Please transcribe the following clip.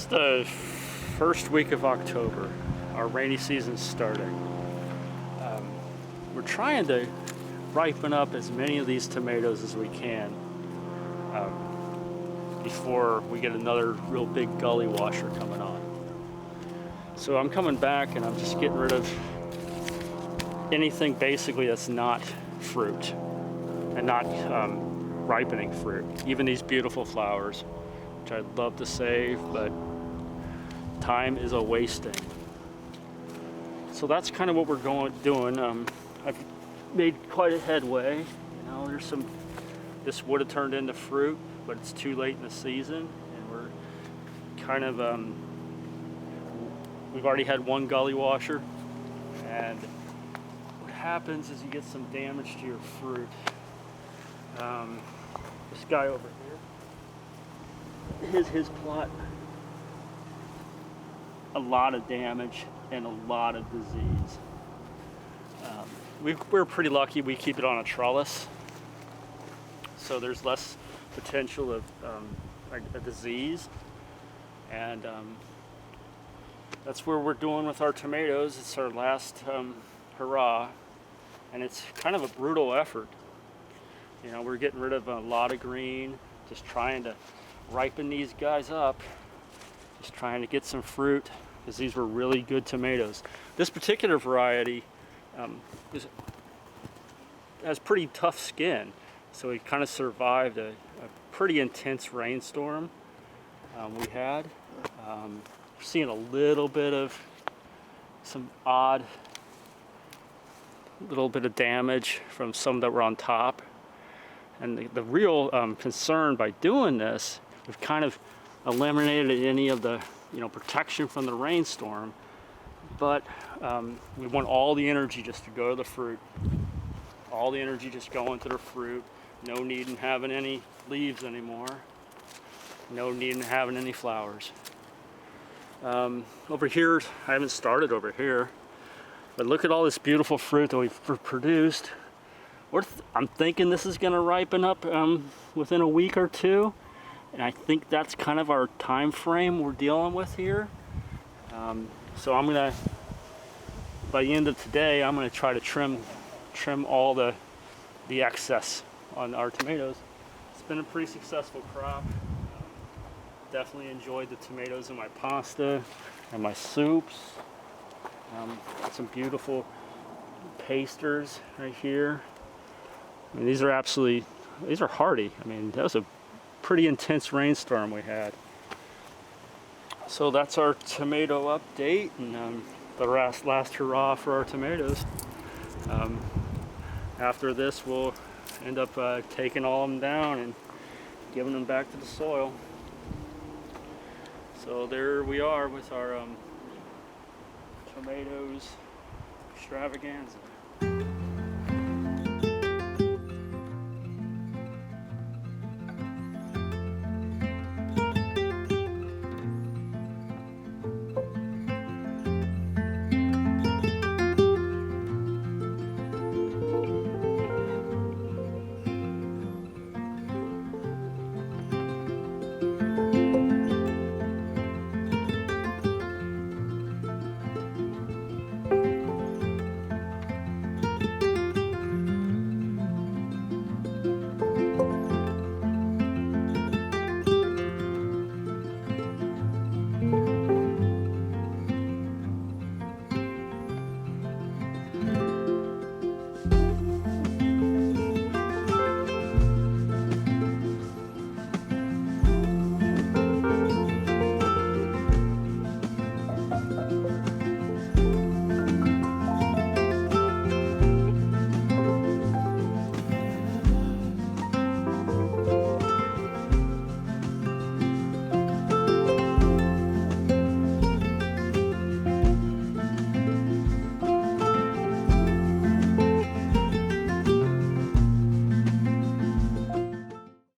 It's the first week of October. Our rainy season's starting. We're trying to ripen up as many of these tomatoes as we can before we get another real big gully washer coming on. So I'm coming back and I'm just getting rid of anything basically that's not fruit and not ripening fruit. Even these beautiful flowers, which I'd love to save, but time is a wasting. So that's kind of what we're doing. I've made quite a headway. You know, this would have turned into fruit, but it's too late in the season, and we're kind of, we've already had one gully washer, and what happens is you get some damage to your fruit. This guy over here, his plot, a lot of damage and a lot of disease. We're pretty lucky we keep it on a trellis, so there's less potential of a disease, and that's where we're doing with our tomatoes. It's our last hurrah, and it's kind of a brutal effort. You know, we're getting rid of a lot of green, just trying to ripen these guys up, just trying to get some fruit, because these were really good tomatoes. This particular variety has pretty tough skin, so it kind of survived a pretty intense rainstorm we had. We're seeing a little bit of some odd little bit of damage from some that were on top. And the real concern by doing this, we've kind of eliminated any of the protection from the rainstorm, but we want all the energy just to go to the fruit. All the energy just going to the fruit. No need in having any leaves anymore. No need in having any flowers. Over here, I haven't started over here, but look at all this beautiful fruit that we've produced. I'm thinking this is going to ripen up within a week or two, and I think that's kind of our time frame we're dealing with here. So I'm gonna, by the end of today, I'm gonna try to trim all the excess on our tomatoes. It's been a pretty successful crop. Definitely enjoyed the tomatoes in my pasta and my soups. Some beautiful pasters right here. I mean, these are hardy. I mean, that was a pretty intense rainstorm we had. So that's our tomato update, and the last hurrah for our tomatoes. After this, we'll end up taking all of them down and giving them back to the soil. So there we are with our tomatoes extravaganza.